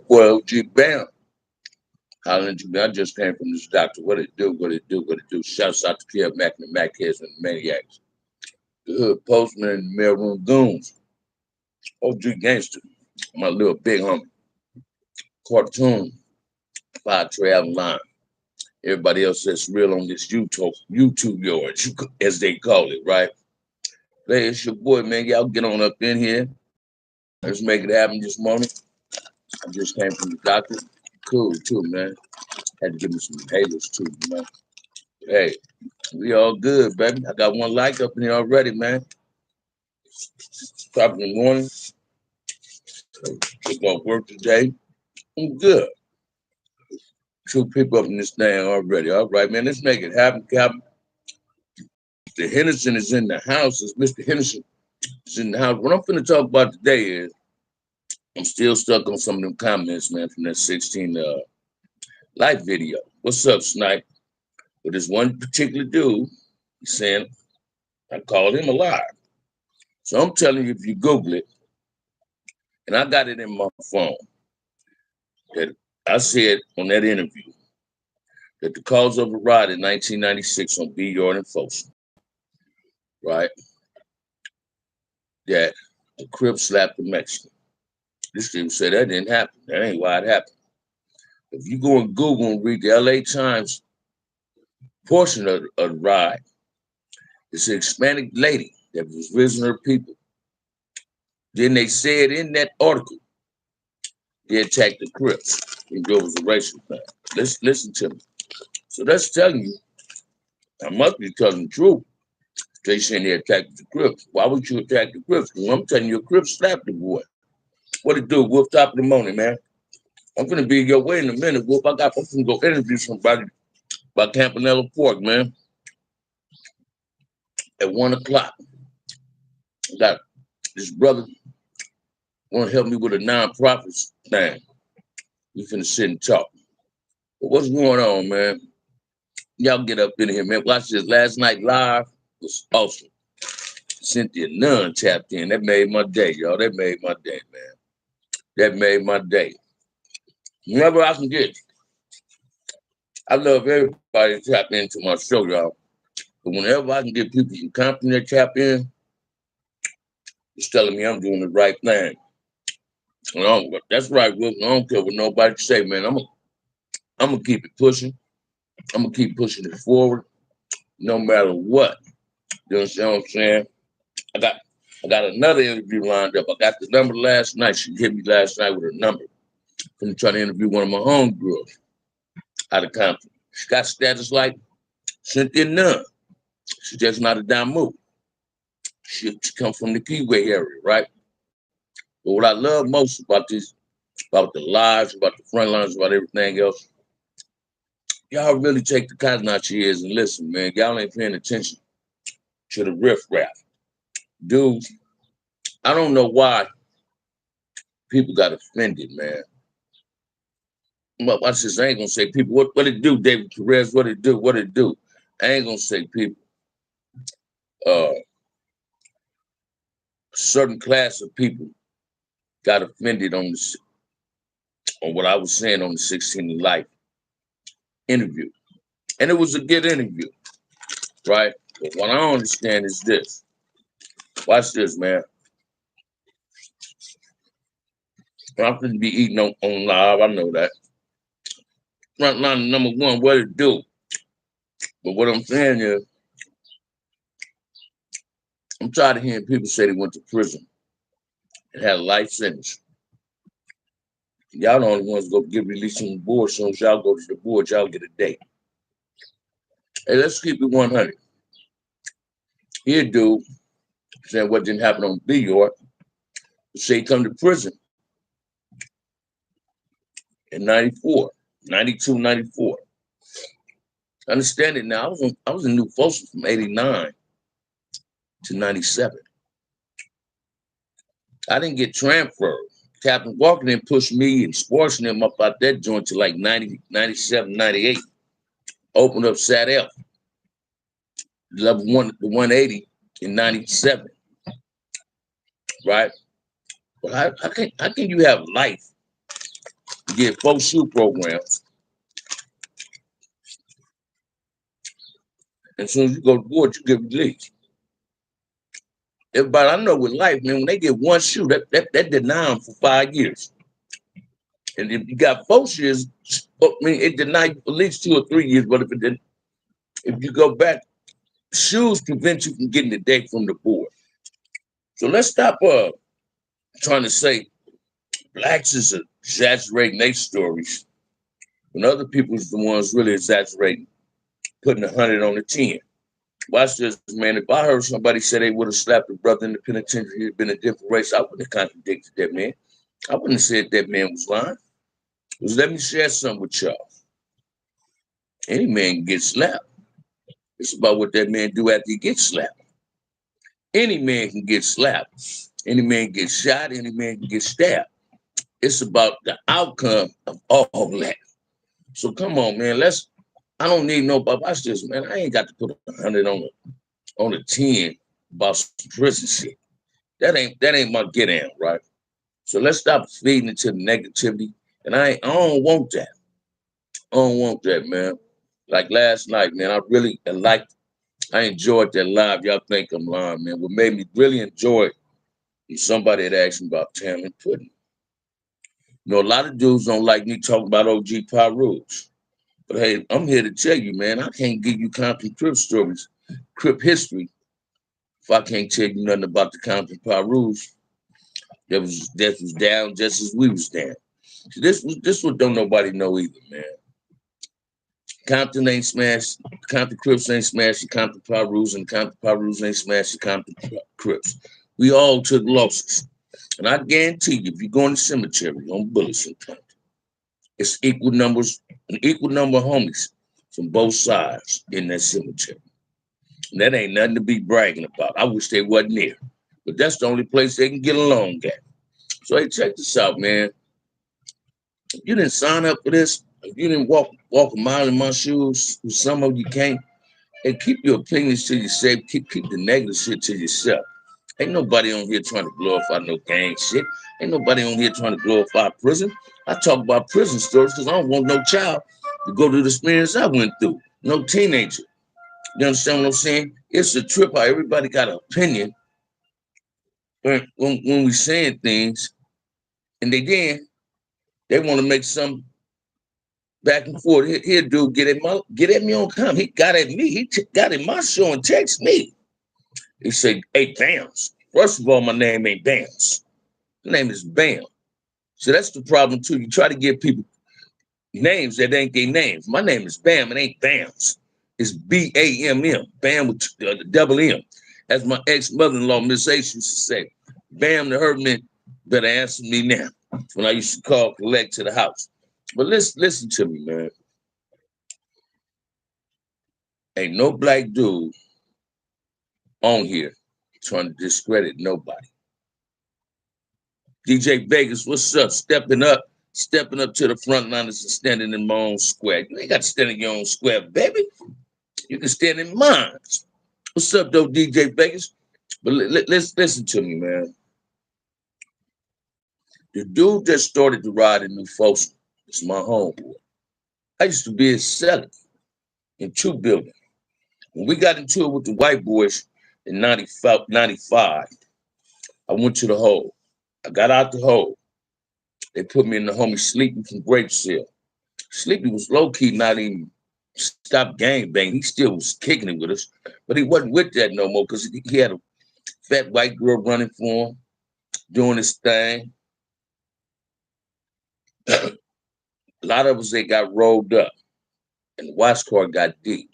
boy OG Bamm. Hollering at you, man. I just came from this doctor. What it do, what it do, what it do. Shouts out to Kev Mac and the Mac Heads and the Maniacs. The Hood Postman and the Mailroom Goons. OG Gangster. My little big homie. Cartoon. Five Travel Line. Everybody else that's real on this YouTube yours, as they call it, right? Hey, it's your boy, man. Y'all get on up in here. Let's make it happen this morning. I just came from the doctor. Cool, too, man. Had to give me some halos, too, man. Hey, we all good, baby. I got one like up in here already, man. Top in the morning. Just gonna work today. I'm good. Two people up in this thing already. All right, man. Let's make it happen, Captain. Mr. Henderson is in the house. It's Mr. Henderson is in the house. What I'm finna talk about today is I'm still stuck on some of them comments, man, from that 16 life video. What's up, Snipe? But this one particular dude, he's saying I called him a liar. So I'm telling you, if you Google it, and I got it in my phone, that I said on that interview that the cause of a riot in 1996 on B. Yard and Folsom, right, that the Crip slapped the Mexican. This dude said that didn't happen. That ain't why it happened. If you go and Google and read the LA Times portion of the riot, it's an Hispanic lady that was visiting her people. Then they said in that article, they attacked the Crips. And it was a racial thing. Listen to me. So that's telling you, I must be telling the truth. They saying they attacked the Crips. Why would you attack the Crips? Because I'm telling you, a Crip slapped the boy. What it do? Wolf top of the morning, man. I'm gonna be your way in a minute, Wolf. I'm gonna go interview somebody by Campanella Fork, man. At 1 o'clock. I got this brother want to help me with a non-profit thing. We finna sit and talk. But what's going on, man? Y'all get up in here, man. Watch this last night live. It was awesome. Cynthia Nunn tapped in. That made my day, y'all. That made my day, man. That made my day. Whenever I can get, I love everybody to tap into my show, y'all. But whenever I can get people from Compton that tap in, it's telling me I'm doing the right thing. That's right, Wilson. I don't care what nobody say, man. I'm gonna keep it pushing. I'm gonna keep pushing it forward, no matter what. You understand what I'm saying? I got another interview lined up. I got the number last night. She hit me last night with her number. I'm trying to interview one of my homegirls out of Compton. She got status like Cynthia Nunn. She's just not a Damu. She comes from the Keyway area, right? But what I love most about this, about the lives, about the front lines, about everything else, y'all really take the cotton out your ears and listen, man. Y'all ain't paying attention to the riffraff. Dude, I don't know why people got offended, man. But watch this, I ain't gonna say people. What it do, David Perez? What it do? What it do? I ain't gonna say people. A certain class of people got offended on this, on what I was saying on the 16 to Life interview, and it was a good interview, right? But what I don't understand is this. Watch this, man. I'm gonna be eating on live. I know that. Frontline number one, what it do? But what I'm saying is, I'm tired of hearing people say they went to prison and had a life sentence. Y'all the only ones go get released on the board. As soon as y'all go to the board, y'all get a date. Hey, let's keep it 100. Here, dude, saying what didn't happen on B. York, say he come to prison in 94, 92, 94. Understand it now. I was in New Folsom from 89 to 97. I didn't get transferred. Captain Walker didn't push me and Sports and them up out that joint to like 90, 97, 98. Opened up Sat F, level one, the 180 in 97. Right? But how can you have life get 4 shoe programs. And as soon as you go to board, you get released. Everybody I know with life, man, when they get 1 shoe, that deny them for 5 years. And if you got 4 years, I mean, it deny you for at least 2 or 3 years. But if you go back, shoes prevent you from getting the day from the board. So let's stop trying to say blacks is exaggerating their stories when other people's the ones really exaggerating, putting 100 on the 10. Watch this, man. If I heard somebody say they would have slapped a brother in the penitentiary, it'd been a different race, I wouldn't have contradicted that man. I wouldn't have said that man was lying. Because let me share something with y'all. Any man can get slapped. It's about what that man do after he gets slapped. Any man can get slapped. Any man can get shot. Any man can get stabbed. It's about the outcome of all that. So come on, man. I don't need nobody. Watch this, man. I ain't got to put 100 on a 10 about some prison shit. That ain't my get down, right? So let's stop feeding into the negativity. And I don't want that. I don't want that, man. Like last night, man, I enjoyed that live. Y'all think I'm lying, man. What made me really enjoy it is somebody had asked me about Tamlin Pudding. You know, a lot of dudes don't like me talking about OG Pyros. But hey, I'm here to tell you, man, I can't give you Compton Crip stories, Crip history, if I can't tell you nothing about the Compton Pyros that was down just as we was down. So this what don't nobody know either, man. Compton ain't smashed, Compton Crips ain't smashed the Compton Pyros, and Compton Pyros ain't smashed the Compton Crips. We all took losses. And I guarantee you, if you go in the cemetery on bullets in Compton, it's an equal number of homies from both sides in that cemetery. And that ain't nothing to be bragging about. I wish they wasn't there. But that's the only place they can get along at. So hey, check this out, man. If you didn't sign up for this, if you didn't walk a mile in my shoes, some of you can't, and keep your opinions to yourself, keep the negative shit to yourself. Ain't nobody on here trying to glorify no gang shit. Ain't nobody on here trying to glorify prison. I talk about prison stories because I don't want no child to go through the experience I went through. No teenager. You understand what I'm saying? It's a trip how everybody got an opinion when we saying things, and they want to make some back and forth. Here, dude, get at me on comment. He got at me. He got in my show and text me. He said, "Hey, Bams. First of all, my name ain't Bams. My name is Bamm." So that's the problem too. You try to give people names that ain't their names. My name is Bamm. It ain't Bams. It's Bamm. Bamm with the double M. As my ex-mother-in-law, Miss H, used to say, "Bam, the herdman better answer me now." When I used to call collect to the house. But listen to me, man. Ain't no black dude on here trying to discredit nobody. DJ Vegas, what's up? Stepping up to the front liners and standing in my own square. You ain't got to stand in your own square, baby. You can stand in mine. What's up, though, DJ Vegas? But let's listen to me, man. The dude that started to ride in New Folsom is my homeboy. I used to be a seller in 2 buildings. When we got into it with the white boys in 95, I went to the hole. I got out the hole. They put me in the homie Sleepy from Grape Sale. Sleepy was low-key not even stopped gang bang. He still was kicking it with us, but he wasn't with that no more because he had a fat white girl running for him, doing his thing. A lot of us, they got rolled up, and the watch car got deep.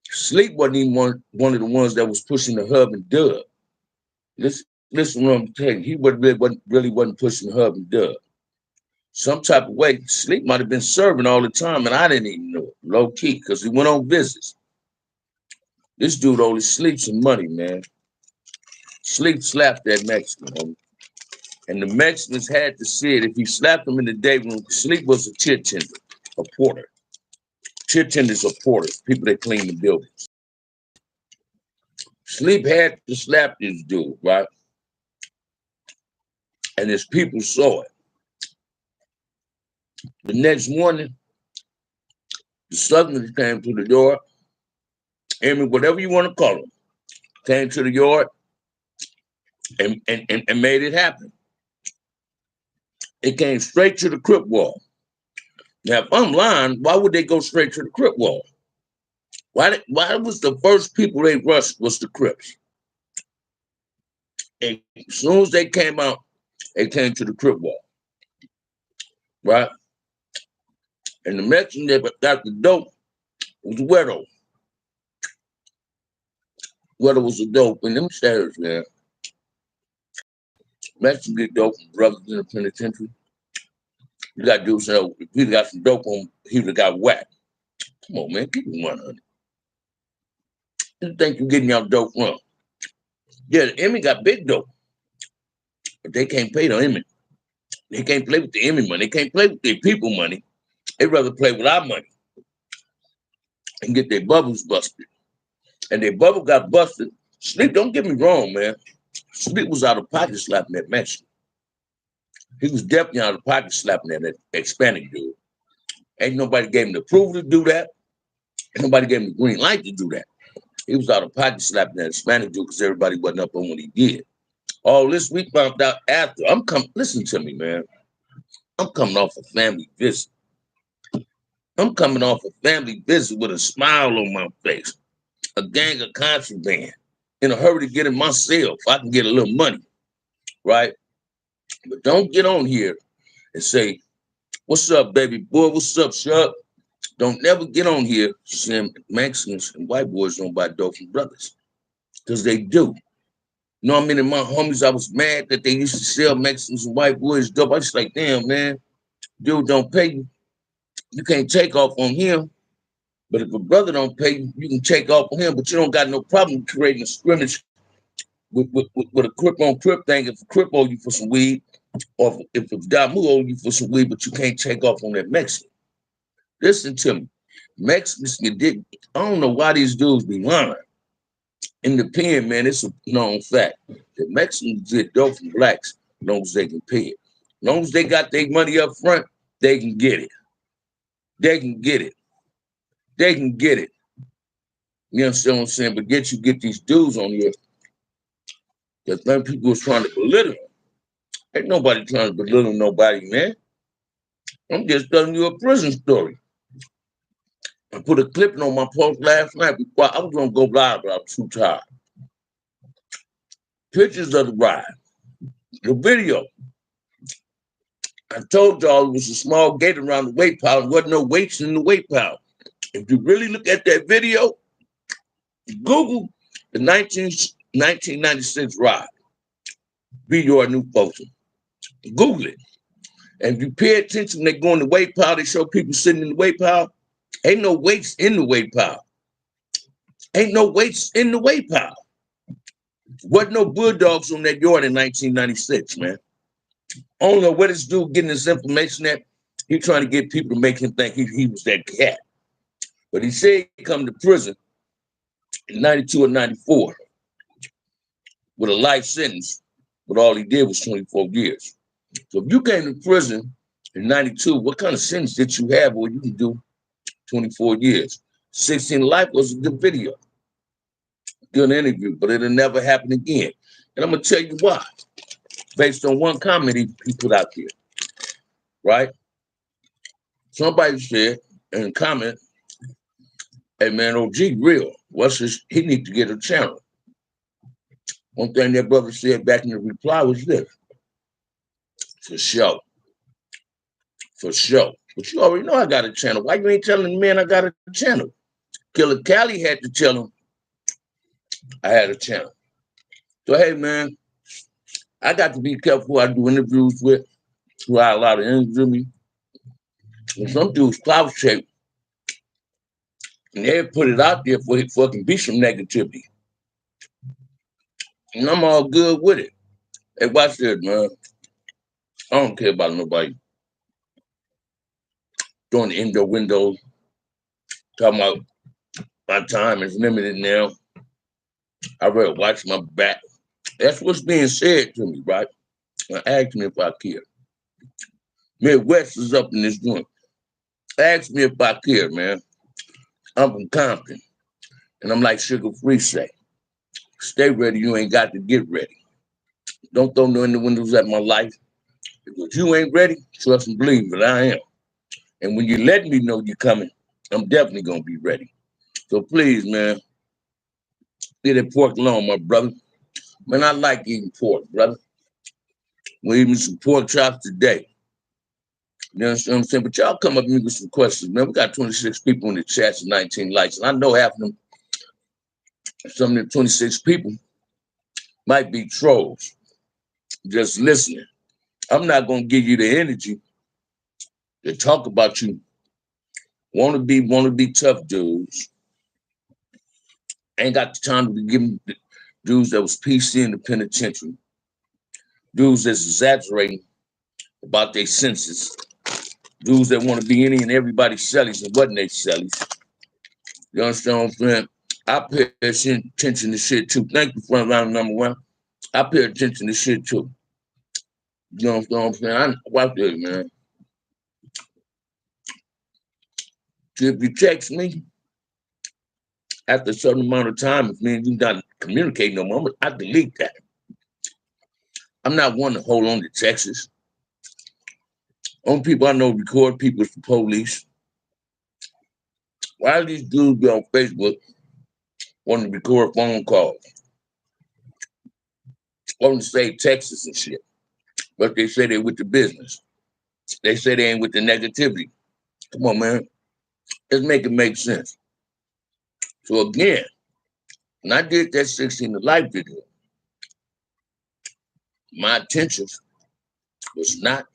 Sleep wasn't even one of the ones that was pushing the hub and dub. Listen what I'm telling you. He really wasn't pushing the hub and dub. Some type of way, Sleep might have been serving all the time, and I didn't even know it, low key, because he went on visits. This dude only sleeps some money, man. Sleep slapped that Mexican, homie. And the Mexicans had to see it. If he slapped him in the day room, Sleep was a chit tender, a porter. Chit tenders are porters, people that clean the buildings. Sleep had to slap this dude, right? And his people saw it. The next morning, the Southerners came to the door. I mean, whatever you want to call them, came to the yard and made it happen. It came straight to the Crip wall. Now, if I'm lying, why would they go straight to the Crip wall? Why was the first people they rushed was the Crips? And as soon as they came out, they came to the Crip wall, right? And the Mexican that got the dope was Wedo. Wedo was the dope in them stairs, man. Mexican get dope from brothers in the penitentiary. You got to do so. If he got some dope on, he would have got whacked. Come on, man, keep it 100. You think you're getting your dope from? Yeah, the Emmy got big dope, but they can't pay the Emmy. They can't play with the Emmy money. They can't play with their people money. They'd rather play with our money and get their bubbles busted. And their bubble got busted. Sleep, don't get me wrong, man. Sleep was out of pocket slapping that Mexican. He was definitely out of pocket slapping that Hispanic dude. Ain't nobody gave him the approval to do that. Ain't nobody gave him the green light to do that. He was out of pocket slapping that Hispanic dude because everybody wasn't up on what he did. All this we found out after. Listen to me, man. I'm coming off a family visit. I'm coming off a family visit with a smile on my face. A gang of contraband. In a hurry to get in my cell if I can get a little money. Right? But don't get on here and say, what's up, baby boy? What's up, Chuck? Don't never get on here saying Mexicans and white boys don't buy dope from brothers. Because they do. You know what I mean? And my homies, I was mad that they used to sell Mexicans and white boys dope. I was like, damn, man, dude don't pay you. You can't take off on him. But if a brother don't pay you, you can take off on him. But you don't got no problem creating a scrimmage with a Crip on Crip thing. If a Crip owe you for some weed, or if Damu owe you for some weed, but you can't take off on that Mexican. Listen to me. Mexicans, I don't know why these dudes be lying. In the pen, man, it's a known fact that Mexicans get dope from blacks as long as they can pay it. As long as they got their money up front, they can get it. They can get it. They can get it. You understand what I'm saying? But get these dudes on here that think people was trying to belittle them. Ain't nobody trying to belittle nobody, man. I'm just telling you a prison story. I put a clip on my post last night before I was gonna go live, but I was too tired. Pictures of the ride. The video. I told y'all it was a small gate around the weight pile. There wasn't no weights in the weight pile. If you really look at that video, Google the 1996 ride. Be your new photo. Google it. And if you pay attention, they go in the weight pile, they show people sitting in the weight pile. Ain't no weights in the weight pile. Ain't no weights in the weight pile. Wasn't no bulldogs on that yard in 1996, man. I don't know where this dude getting this information at. He trying to get people to make him think he was that cat. But he said he come to prison in 92 or 94 with a life sentence, but all he did was 24 years. So if you came to prison in 92, what kind of sentence did you have where you can do 24 years? 16 life was a good video. Good interview, but it'll never happen again. And I'm going to tell you why. Based on one comment he put out there, right? Somebody said in a comment, hey man, OG real. He need to get a channel. One thing that brother said back in the reply was this. For sure. For sure. But you already know I got a channel. Why you ain't telling the man I got a channel? Killer Cali had to tell him I had a channel. So hey man, I got to be careful who I do interviews with, who I allow to interview me. And some dudes clout shape, and they put it out there for it fucking be some negativity. And I'm all good with it. Hey, watch this, man. I don't care about nobody throwing the indoor windows, talking about my time is limited now. I rather watch my back. That's what's being said to me, right? I asked me if I care. Midwest is up in this joint. Ask me if I care, man. I'm from Compton, and I'm like Sugar Free say. Stay ready, you ain't got to get ready. Don't throw no in the windows at my life. Because you ain't ready, trust and believe that I am. And when you let me know you're coming, I'm definitely gonna be ready. So please, man, get that pork alone, my brother. Man, I like eating pork, brother. We're eating some pork chops today. You understand what I'm saying? But y'all come up to me with some questions, man. We got 26 people in the chats and 19 likes. And I know half of them, some of the 26 people might be trolls just listening. I'm not gonna give you the energy to talk about you. Wanna be tough dudes. Ain't got the time to be giving dudes that was PC in the penitentiary. Dudes that's exaggerating about their senses. Dudes that want to be any and everybody's cellies and wasn't they cellies. You understand what I'm saying? I pay attention to shit too. Thank you for round number one. I pay attention to shit too. You know what I'm saying? Watch this, man. If you text me after a certain amount of time, if me and you not communicating no more, I delete that. I'm not one to hold on to texts. Only people I know record people is the police. Why do these dudes be on Facebook wanting to record phone calls? Wanting to say Texas and shit. But they say they with the business. They say they ain't with the negativity. Come on, man. Let's make it make sense. So again, when I did that 16 to Life video, my intentions was not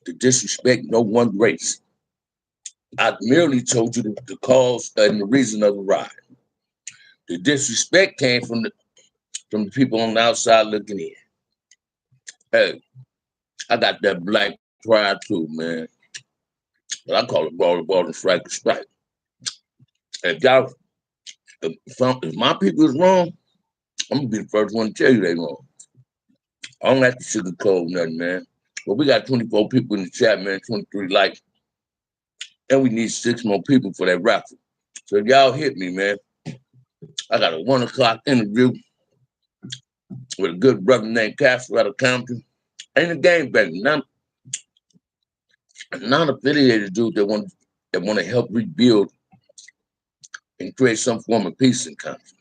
to disrespect no one race. I merely told you the cause and the reason of the ride. The disrespect came from the people on the outside looking in. Hey, I got that black pride too, man. But I call it ball to ball and strike to strike. If y'all, if my people is wrong, I'm gonna be the first one to tell you they wrong. I don't have to sugarcoat nothing, man. But we got 24 people in the chat, man, 23 likes, and we need 6 more people for that raffle. So if y'all hit me, man, I got a 1 o'clock interview with a good brother named Castro out of Compton. Ain't a game banger, non-affiliated dude that want to help rebuild and create some form of peace in Compton.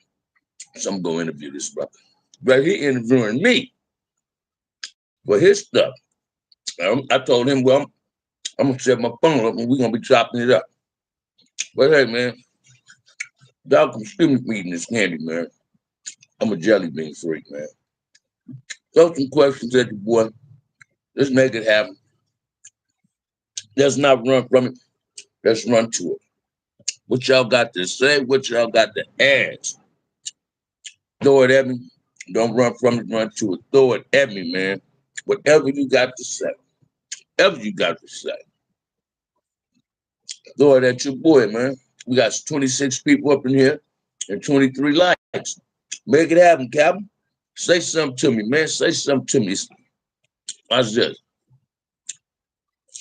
So I'm gonna interview this brother. But he interviewing me for his stuff. I told him, well, I'm gonna set my phone up and we're gonna be chopping it up. But hey, man, y'all can still me eating this candy, man. I'm a jelly bean freak, man. Throw some questions at the boy. Let's make it happen. Let's not run from it. Let's run to it. What y'all got to say? What y'all got to ask? Throw it at me. Don't run from it, run to it. Throw it at me, man. Whatever you got to say. Whatever you got to say. Throw it at your boy, man. We got 26 people up in here and 23 likes. Make it happen, Captain. Say something to me, man. Say something to me. Watch this.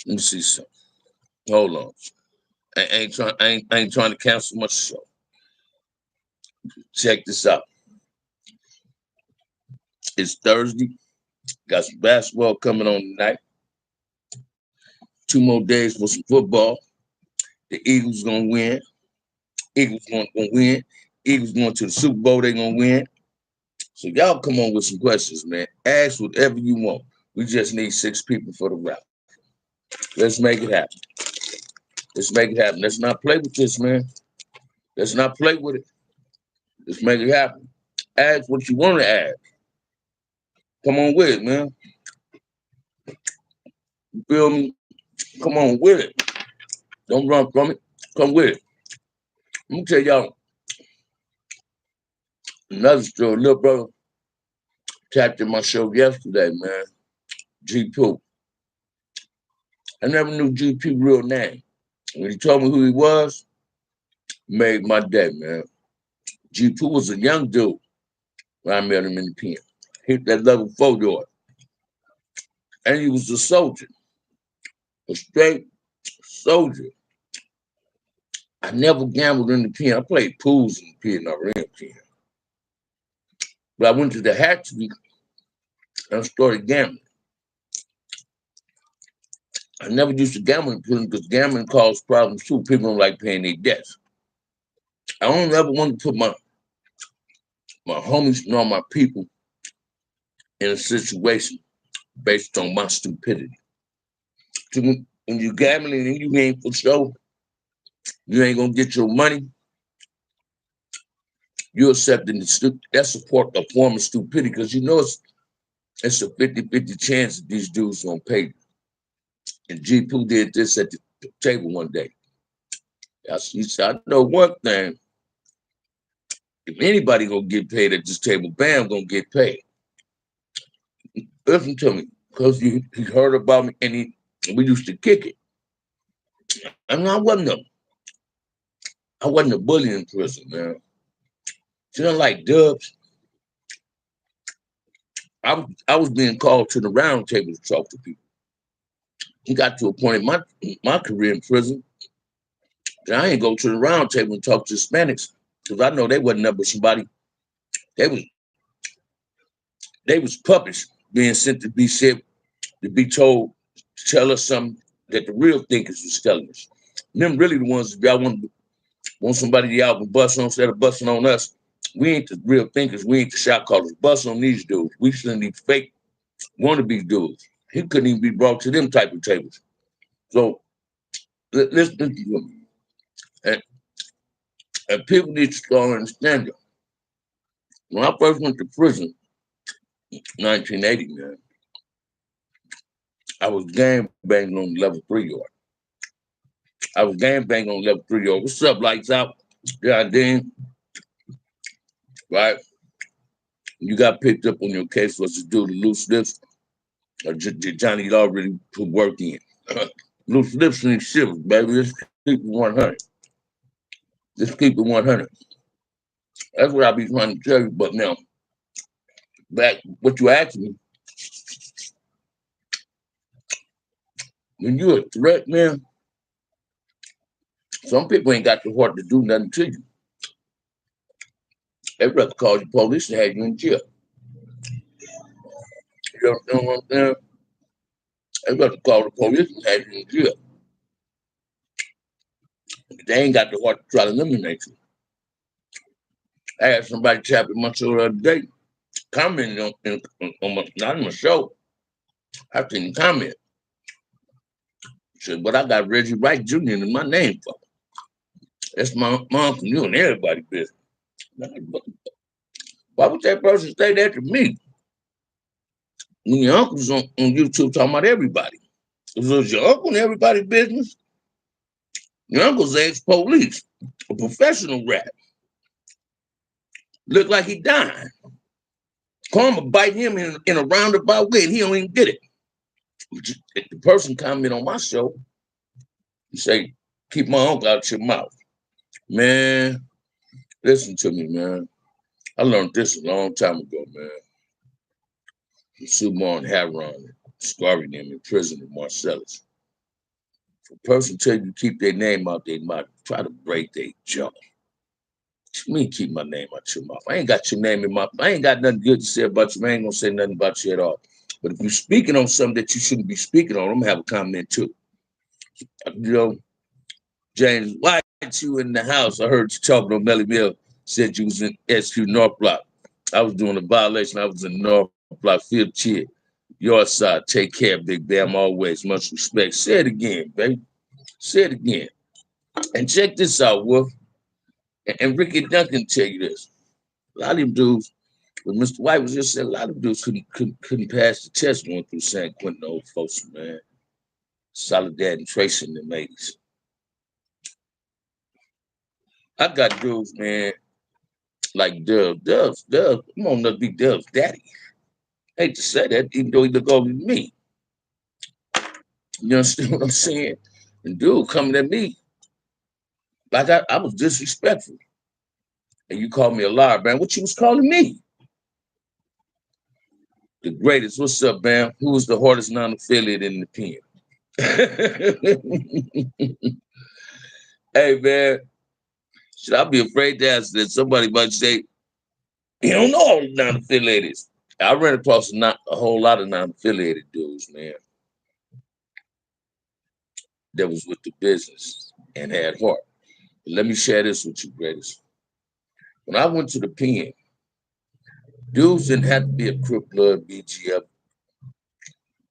Let me see something. Hold on. I ain't trying to cancel my show. Check this out. It's Thursday. Got some basketball coming on tonight. 2 more days for some football. The Eagles gonna win. Eagles gonna win. Eagles going to the Super Bowl. They gonna win. So y'all come on with some questions, man. Ask whatever you want. We just need 6 people for the route. Let's make it happen. Let's make it happen. Let's not play with this, man. Let's not play with it. Let's make it happen. Ask what you want to ask. Come on with it, man. You feel me? Come on with it. Don't run from it. Come with it. Let me tell y'all another story. Little brother tapped in my show yesterday, man. G Poo. I never knew G P real name. When he told me who he was, made my day, man. G Poo was a young dude when I met him in the pen. Hit that level 4 door. And he was a soldier. a straight soldier. I never gambled in the pen. I played pools in the pen, not in the pen. But I went to the hatchery and I started gambling. I never used to gamble in prison because gambling caused problems too. People don't like paying their debts. I don't ever want to put my homies nor my people in a situation based on my stupidity. So when you gambling and you ain't for sure, you ain't gonna get your money. You're accepting that's a form of stupidity because you know it's a 50-50 chance that these dudes gonna pay you. And G. Pooh did this at the table one day. He said, I know one thing. If anybody gonna get paid at this table, Bamm gonna get paid. Listen to me, because he heard about me and we used to kick it. And I wasn't a bully in prison, man. See, like Dubs, I was being called to the round table to talk to people. He got to a point in my career in prison that I ain't go to the round table and talk to Hispanics because I know they wasn't nothing but somebody. They was puppets being sent to be said to be told to tell us something that the real thinkers was telling us. And them really the ones that y'all want somebody to out and bust on instead of busting on us. We ain't the real thinkers. We ain't the shot callers. Bust on these dudes. We shouldn't these fake wannabe dudes. He couldn't even be brought to them type of tables. So listen to me. And people need to start understanding. When I first went to prison, 1980, man, I was gang banging on level 3 yard. I was gang banging on level 3 yard. What's up, lights out? God damn. Right? You got picked up on your case was to do the loose lips. Or Johnny already put work in. Loose lips and shivers, baby. Let's keep it 100. Let's keep it 100. That's what I be trying to tell you. But now, back what you asked me, when you're a threat, man, some people ain't got the heart to do nothing to you. They'd rather call the police and have you in jail. You know what I'm saying? They'd rather call the police and have you in jail. They ain't got the heart to try to eliminate you. I had somebody tap in my show the other day, commenting not on my show. I didn't comment. Said, but I got Reggie Wright Jr. in my name for. That's my uncle, you and everybody business. Why would that person say that to me? When your uncle's on YouTube talking about everybody. If it was your uncle and everybody's business, your uncle's ex-police, a professional rat. Looked like he died. Karma bite him in a roundabout way and he don't even get it. If the person comment on my show, you say, keep my uncle out your mouth. Man, listen to me, man. I learned this a long time ago, man. From Sumar and Haron, scarring them in prison in Marcellus. If a person tell you to keep their name out their mouth, try to break their jaw. Me keep my name out your mouth. I ain't got your name in my. I ain't got nothing good to say about you. I ain't gonna say nothing about you at all. But if you're speaking on something that you shouldn't be speaking on, I'm gonna have a comment too. You know, James, why aren't you in the house? I heard you talking on Melly Mill. Said you was in SQ North Block. I was doing a violation. I was in North Block, field cheer. Your side, take care, Big Bamm, always. Much respect. Say it again, baby. Say it again. And check this out, Wolf. And Ricky Duncan tell you this. A lot of them dudes, when Mr. White was just saying, a lot of dudes couldn't pass the test going through San Quentin, old folks, man. Soledad and Tracy in the 80s. I got dudes, man, like Dubs. I'm gonna be Dubs' daddy. I hate to say that, even though he look older than me. You understand what I'm saying? And dude coming at me like I was disrespectful. And you called me a liar, man. What you was calling me? The greatest. What's up, man? Who was the hardest non-affiliate in the pen? Hey man, should I be afraid to ask that somebody might say, you don't know all the non-affiliated? I ran across a whole lot of non-affiliated dudes, man, that was with the business and had heart. But let me share this with you, greatest. When I went to the pen, dudes didn't have to be a Crip Blood BGF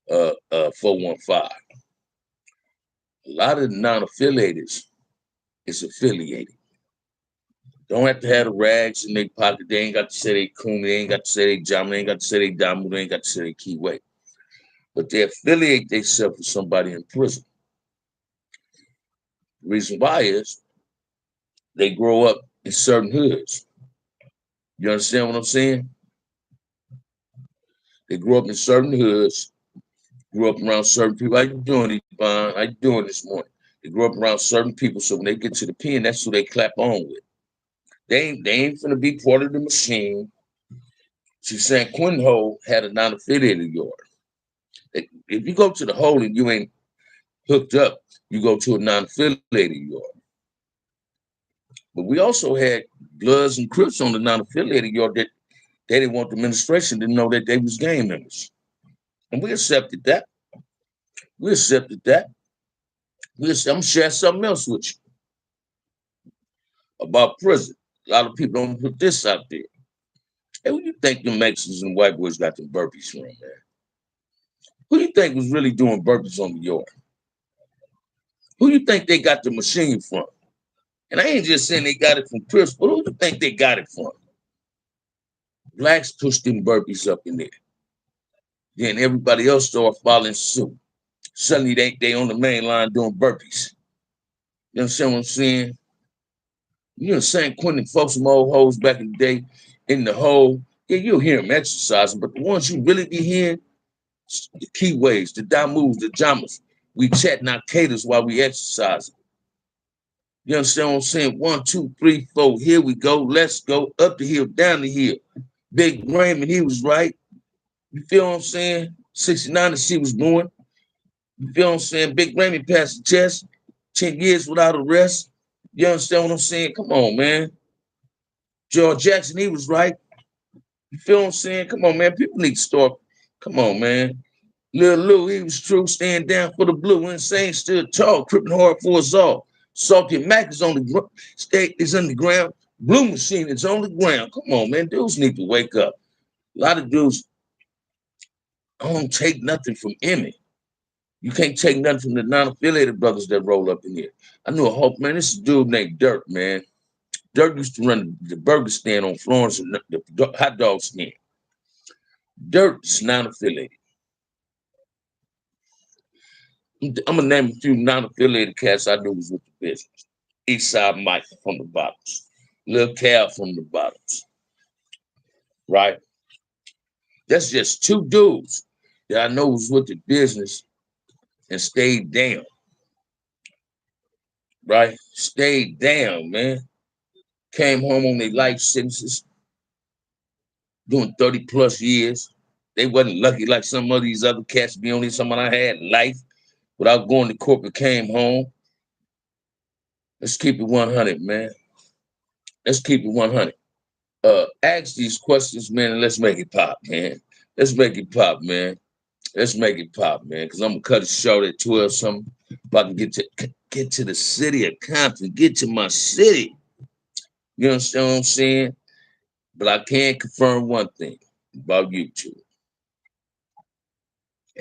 415. A lot of the non-affiliated is affiliated. Don't have to have the rags in their pocket. They ain't got to say they coon. They ain't got to say they jam. They ain't got to say they damu. They ain't got to say they keyway. But they affiliate themselves with somebody in prison. The reason why is they grow up in certain hoods. You understand what I'm saying? They grew up in certain hoods, grew up around certain people. How you doing, Yvonne? How you doing this morning? They grew up around certain people, so when they get to the pen, that's who they clap on with. They ain't gonna be part of the machine. See, San Quentin Hole had a non-affiliated yard. If you go to the hole and you ain't hooked up, you go to a non-affiliated yard. But we also had Bloods and Crips on the non-affiliated yard that they didn't want the administration to know that they was gang members. And we accepted that. We accepted that. I'm gonna share something else with you about prison. A lot of people don't put this out there. Hey, who you think the Mexicans and white boys got them burpees from, man? Who you think was really doing burpees on the yard? Who you think they got the machine from? And I ain't just saying they got it from Chris, but who do you think they got it from? Blacks pushed them burpees up in there. Then everybody else started following suit. Suddenly they on the main line doing burpees. You understand what I'm saying? You know, San Quentin folks, some old hoes back in the day in the hole. Yeah, you'll hear them exercising, but the ones you really be hearing, the keyways, the damus, the jamas, we chatting our caters while we exercising. You understand what I'm saying? 1, 2, 3, 4. Here we go. Let's go up the hill, down the hill. Big Raymond, he was right. You feel what I'm saying? 69 as she was born. You feel what I'm saying? Big Raymond passed the test. 10 years without arrest. You understand what I'm saying? Come on, man. George Jackson, he was right. You feel what I'm saying? Come on, man. People need to start. Come on, man. Lil Lou, he was true, stand down for the blue. Insane, stood tall, crippling hard for us all. Salty Mac is on the ground. State is on the ground. Blue Machine is on the ground. Come on, man. Dudes need to wake up. A lot of dudes don't take nothing from Emmy. You can't take nothing from the non-affiliated brothers that roll up in here. I knew a whole man. This is a dude named Dirk, man. Dirk used to run the burger stand on Florence and the hot dog stand. Dirk is non-affiliated. I'm gonna name a few non-affiliated cats I knew was with the business. Eastside Mike from the bottoms, Lil Cal from the bottoms, right? That's just two dudes that I know was with the business and stayed down, right? Stayed down, man. Came home on their life sentences, doing 30 plus years. They wasn't lucky like some of these other cats be on here. Someone I had life without going to corporate, came home. Let's keep it 100, man. Let's keep it 100. Ask these questions, man, and let's make it pop, man. Let's make it pop, man. Let's make it pop, man. Because I'm gonna cut it short at 12 something. If I can get to the city of Compton, get to my city. You understand what I'm saying? But I can confirm one thing about YouTube.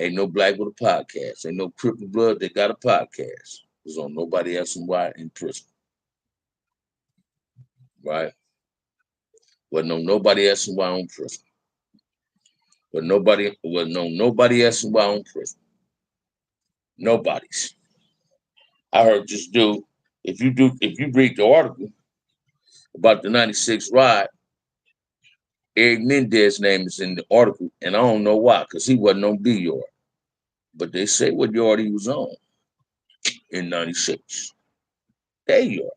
Ain't no black with a podcast. Ain't no Cripple Blood that got a podcast. It's on nobody else in why in prison. Right? Wasn't on nobody else in why on prison. But wasn't on nobody else in why on prison. Nobody's. I heard this dude, if you read the article about the 96 ride, Eric Mendez's name is in the article, and I don't know why, because he wasn't on B yard. But they say what yard he was on in 96. A yard.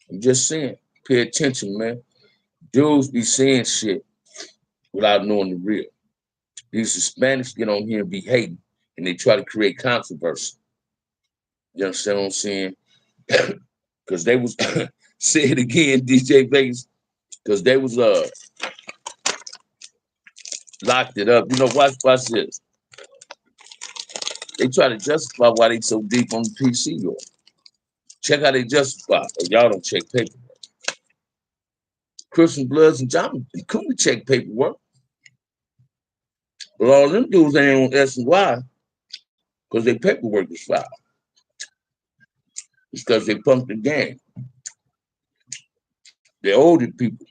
I'm just saying, pay attention, man. Dudes be saying shit without knowing the real. These Hispanics get on here and be hating and they try to create controversy. You understand what I'm saying? Because they was say it again, DJ Vegas, because they was locked it up. You know, watch this. They try to justify why they so deep on the PC door. Check how they justify. Or y'all don't check paperwork. Christian Bloods and John couldn't check paperwork. But all them dudes ain't on S and Y because their paperwork is filed. It's because they pumped the game. They're older people.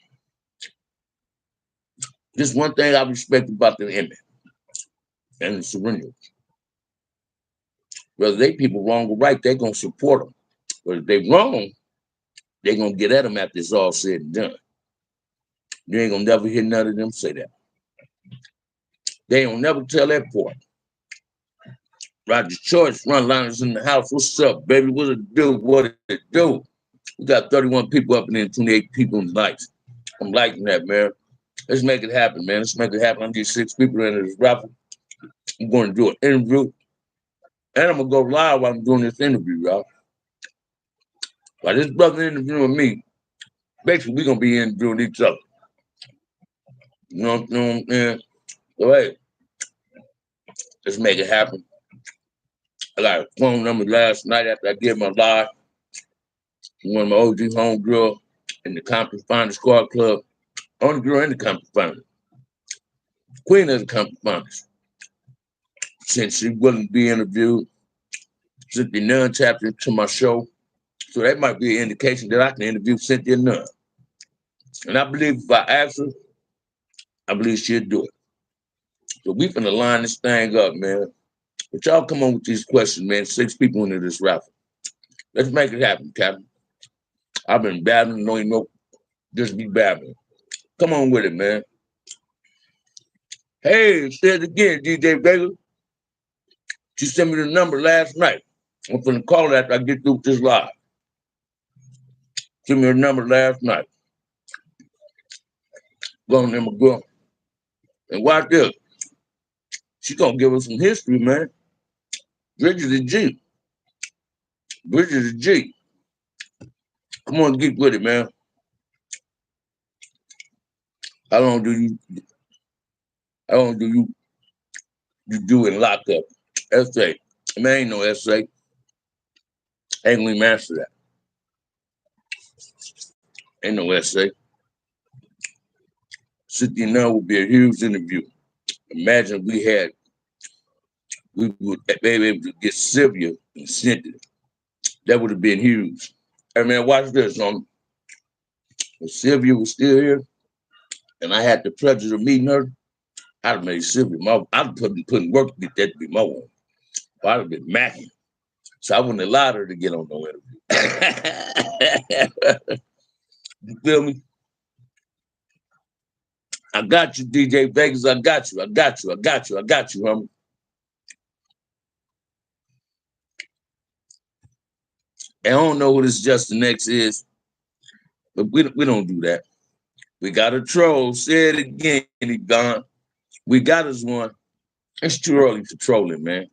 Just one thing I respect about the Emmett and the Serenials. Whether they people wrong or right, they're going to support them. But if they wrong, they're going to get at them after it's all said and done. You ain't going to never hear none of them say that. They don't never tell that part. Roger Choice, run liners in the house. What's up, baby? What it do? What it do? We got 31 people up and then 28 people in the lights. I'm liking that, man. Let's make it happen, man. Let's make it happen. I need 6 people in this raffle. I'm going to do an interview. And I'm going to go live while I'm doing this interview, y'all. While this brother interviewing me, basically, we're going to be interviewing each other. You know what I'm saying? So, hey, let's make it happen. I got a phone number last night after I did my live. One of my OG homegirl in the Compton Finest Squad Club. Only girl in the Compton Finest. Queen of the Compton Finest. Since she wouldn't be interviewed, Cynthia Nunn tapped into my show. So that might be an indication that I can interview Cynthia Nunn. And I believe if I ask her, I believe she'll do it. So we finna line this thing up, man. But y'all come on with these questions, man. 6 people into this raffle. Let's make it happen, Captain. I've been battling, don't even know, just be battling. Come on with it, man. Hey, said it again, DJ Vega. She sent me the number last night. I'm finna call her after I get through this live. Sent me her number last night. Go on there, my girl. And watch this. She gonna give us some history, man. Bridget the G. Bridget the G. Come on, get with it, man. How long do you do in lockup? Essay. Man, ain't no essay. Ain't gonna even answer that. Ain't no essay. Cynthia Nunn would be a huge interview. Imagine we would be able to get Sylvia and Cynthia. That would have been huge. Hey man, watch this. If Sylvia was still here and I had the pleasure of meeting her, I'd have made Sylvia I'd have putting work to get that to be my one. I'd have been macking. So I wouldn't have allowed her to get on no interview. You feel me? I got you, DJ Vegas. I got you, homie. And I don't know who this Justin X is, but we don't do that. We got a troll. Say it again, he gone. We got us one. It's too early for trolling, man.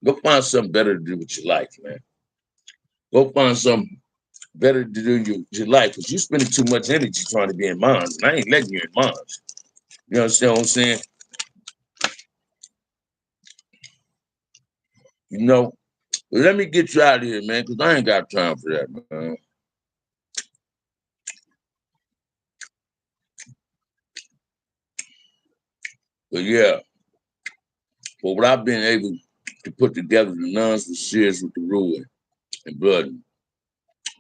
Go find something better to do with your life, man. Go find something better to do with your life, because you're spending too much energy trying to be in mine. And I ain't letting you in mine. You understand what I'm saying? You know, let me get you out of here, man, because I ain't got time for that, man. But yeah, but what I've been able to put together, the nuns for Sears with the ruin and blood,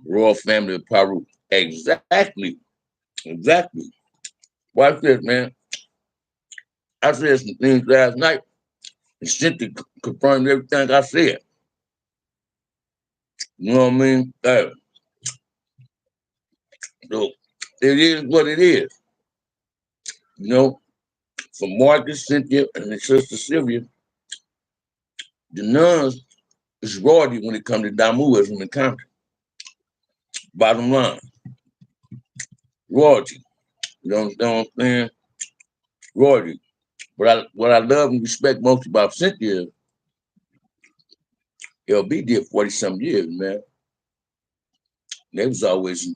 royal family of Peru. Exactly. Watch this, man. I said some things last night, and Cynthia confirmed everything I said. You know what I mean? So it is what it is. You know, for Marcus, Cynthia, and his sister Sylvia, the nuns is royalty when it comes to Damuism and country. Bottom line, royalty. You know what I'm saying? Royalty. What I love and respect most about Cynthia LB did 40-something years, man. They was always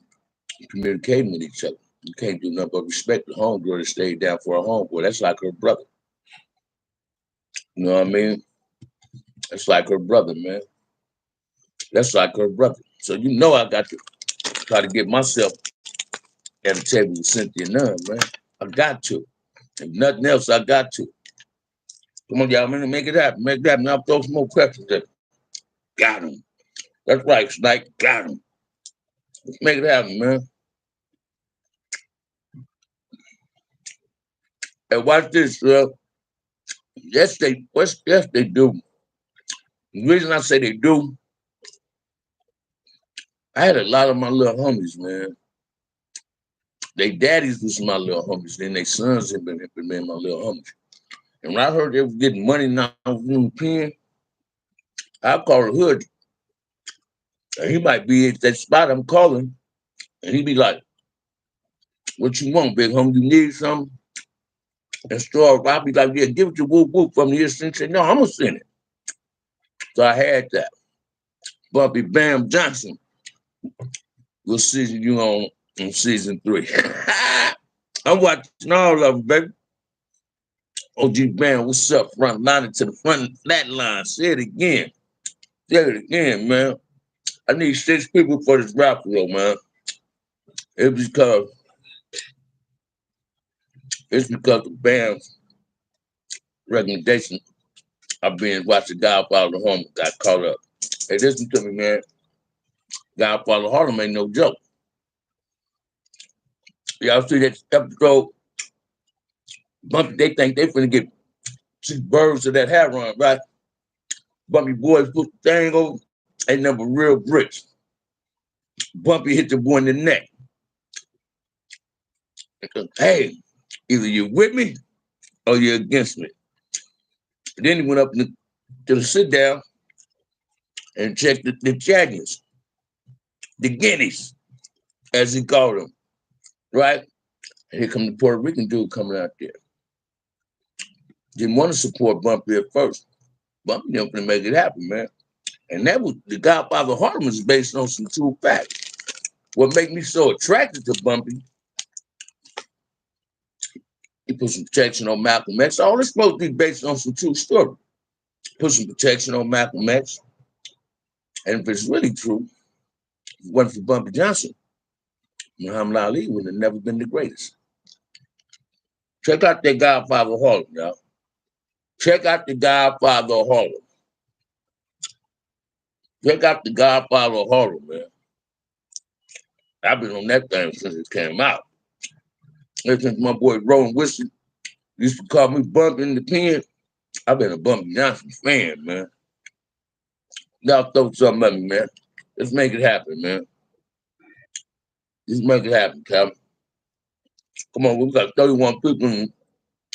communicating with each other. You can't do nothing but respect the homegirl that stayed down for her homeboy. That's like her brother. You know what I mean? That's like her brother, man. That's like her brother. So you know I got to try to get myself at the table with Cynthia Nunn, man. I got to. If nothing else, I got to. Come on, y'all, man, make it happen. Make it happen. I'll throw some more questions at him. Got him. That's right, Snipe. Got him. Let's make it happen, man. And watch this, yes, they do. The reason I say they do, I had a lot of my little homies, man. They daddies was my little homies. Then their sons have been my little homies. And when I heard they was getting money now from the pen, I called the hood. And he might be at that spot I'm calling. And he be like, what you want, big homie? You need something? And store, I'll be like, yeah, give it to Whoop Whoop from the extension. No, I'm going to send it. So I had that. Bumpy Bamm Johnson will see you on season 3. I'm watching all of them, baby. OG Bamm, what's up? Front line to the front flat line. Say it again. Say it again, man. I need 6 people for this rap roll, man. It's because of Bamm's recommendation. I've been watching Godfather Home, got caught up. Hey, listen to me, man. Godfather Harlem ain't no joke. Y'all see that episode? Bumpy, they think they finna get 6 birds of that hat run, right? Bumpy boys put the thing over, ain't number real bricks. Bumpy hit the boy in the neck. Hey, either you're with me or you're against me. Then he went up to the sit down and checked the Jaggies, the guineas, as he called them, right? And here come the Puerto Rican dude coming out there. Didn't want to support Bumpy at first. Bumpy didn't want to make it happen, man. And that was the Godfather Harlem is based on some true facts. What made me so attracted to Bumpy, he put some protection on Malcolm X. All this supposed to be based on some true story. Put some protection on Malcolm X. And if it's really true, if it wasn't for Bumpy Johnson, Muhammad Ali would have never been the greatest. Check out that Godfather Harlem, y'all. Check out the Godfather Harlem. Check out the Godfather Harlem, man. I've been on that thing since it came out. Ever since my boy Rowan Wilson used to call me Bumpy in the pen, I've been a Bumpy Johnson fan, man. Y'all throw something at me, man. Let's make it happen, man. Let's make it happen, Calvin. Come on, we got 31 people in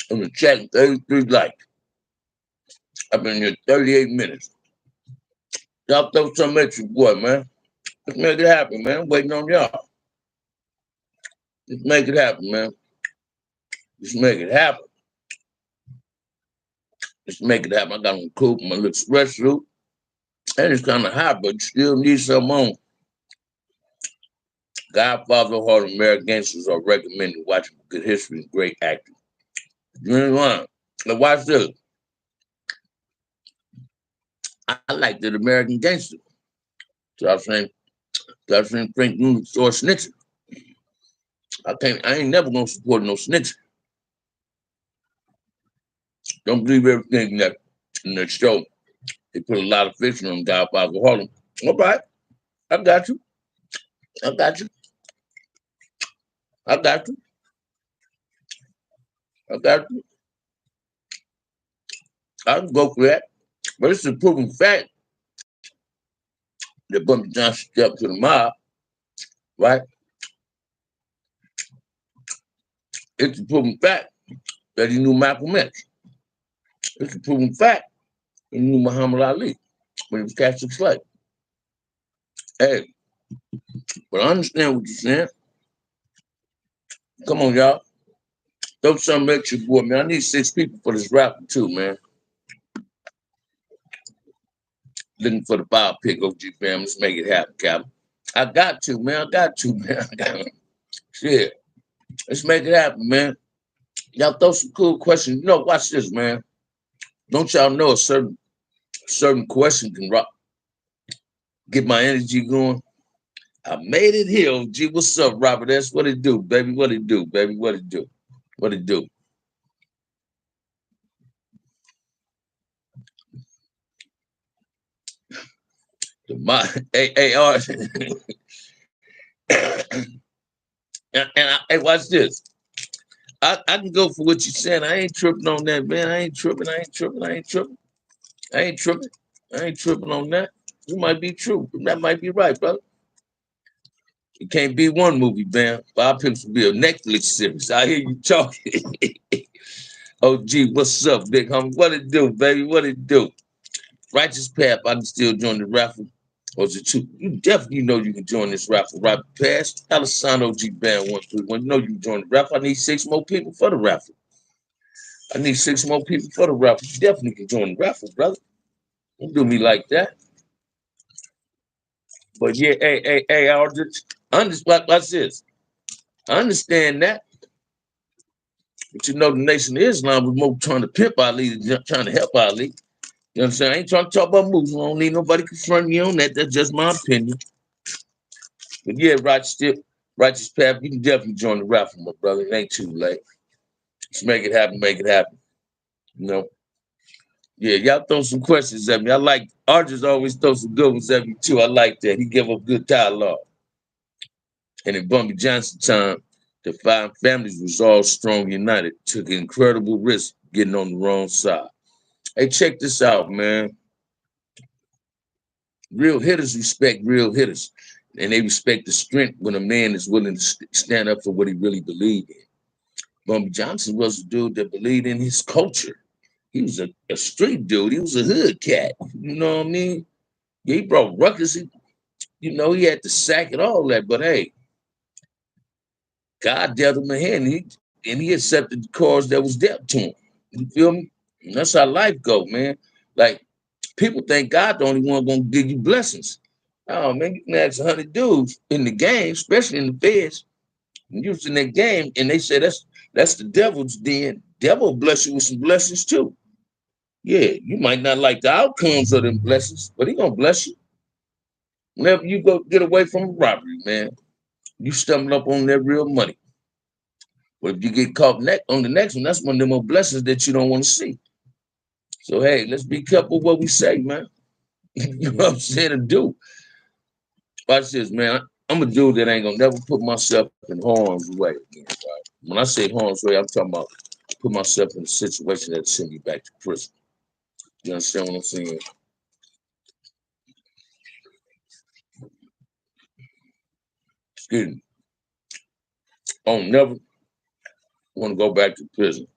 the chat and 33 likes. I've been here 38 minutes. Y'all throw something at your boy, man. Let's make it happen, man. I'm waiting on y'all. Let's make it happen, man. Let's make it happen. Let's make it happen. I got on coupe, my little sweatsuit. And it's kind of hot, but you still need some on. Godfather Hall American Gangsters are recommended watching good history and great acting. You know, now watch this. I like the American Gangster. So I was saying Frank Newman saw snitching. I ain't never gonna support no snitching. Don't believe everything that in that show. They put a lot of fiction on Godfather Harlem. All right, I got you. I got you. I got you. I got you. I can go for that. But it's a proven fact that Bumpy Johnson stepped to the mob, right? It's a proven fact that he knew Malcolm X. It's a proven fact he knew Muhammad Ali when he was catching slave. Hey, but I understand what you're saying. Come on, y'all. Throw something at your boy, man. I need 6 people for this rapper too, man. looking for the foul pick, OG fam. Let's make it happen, Cap. I got to, man. I got to, man. Shit. Let's make it happen, man. Y'all throw some cool questions. You know, watch this, man. Don't y'all know a certain question can get my energy going? I made it here, OG. What's up, Robert? That's what it do, baby. What it do, baby? What it do? What it do? My AR. Hey, watch this. I can go for what you said. I ain't tripping on that, man. I ain't tripping. I ain't tripping. I ain't tripping. I ain't tripping. I ain't tripping on that. You might be true. That might be right, brother. It can't be one movie, man. Five Pimps will be a Netflix series. I hear you talking. Oh, gee, what's up, big homie? What it do, baby? What it do? Righteous Path, I can still join the raffle. Or is it two? You definitely know you can join this raffle. Right past Alessandro G Band 131. You know you can join the raffle. I need 6 more people for the raffle. I need 6 more people for the raffle. You definitely can join the raffle, brother. Don't do me like that. But yeah, hey, I'll just understand. Watch this. I understand that. But you know, the Nation of Islam was more trying to pimp Ali than trying to help Ali. You know what I'm saying? I ain't trying to talk about moves. I don't need nobody confronting me on that. That's just my opinion. But yeah, Righteous Path, you can definitely join the raffle, my brother. It ain't too late. Just make it happen, make it happen. You know? Yeah, y'all throw some questions at me. I like Arches always throw some good ones at me too. I like that. He give up good dialogue. And in Bumpy Johnson time, the 5 families was all strong united, took incredible risk getting on the wrong side. Hey, check this out, man. Real hitters respect real hitters, and they respect the strength when a man is willing to stand up for what he really believed in. Bumpy Johnson was a dude that believed in his culture. He was a street dude. He was a hood cat. You know what I mean? Yeah, he brought ruckus. He had to sack and all that. But hey, God dealt him a hand, and he accepted the cause that was dealt to him. You feel me? And that's how life go, man. Like, people think God the only one gonna give you blessings. Oh man, you can ask 100 dudes in the game, especially in the feds, and used in that game, and they say that's the devil's den. Devil will bless you with some blessings too. Yeah, you might not like the outcomes of them blessings, but he gonna bless you. Whenever you go get away from a robbery, man, you stumble up on that real money. But if you get caught on the next one, that's one of the more blessings that you don't want to see. So hey, let's be careful what we say, man. You know what I'm saying? To do. Watch this, man. I'm a dude that ain't gonna never put myself in harm's way. Right? When I say harm's way, I'm talking about put myself in a situation that send me back to prison. You understand what I'm saying? Excuse me. I don't never want to go back to prison.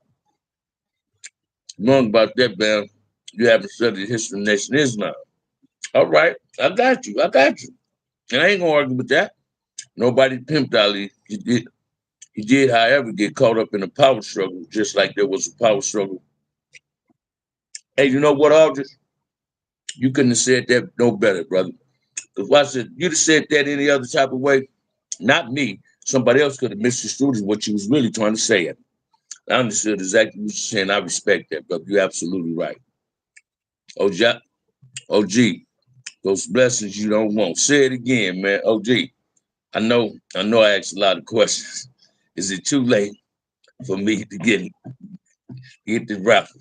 Wrong about that, man. You haven't studied the history of the Nation of Islam. All right, I got you. I got you. And I ain't gonna argue with that. Nobody pimped Ali. He did, however, get caught up in a power struggle, just like there was a power struggle. Hey, you know what, Aldridge? You couldn't have said that no better, brother. Because watch it, you'd have said that any other type of way, not me. Somebody else could have misconstrued what you was really trying to say. I understood exactly what you're saying. I respect that, brother. You're absolutely right. OG, OG, those blessings you don't want. Say it again, man. OG, I know I asked a lot of questions. Is it too late for me to get the raffle?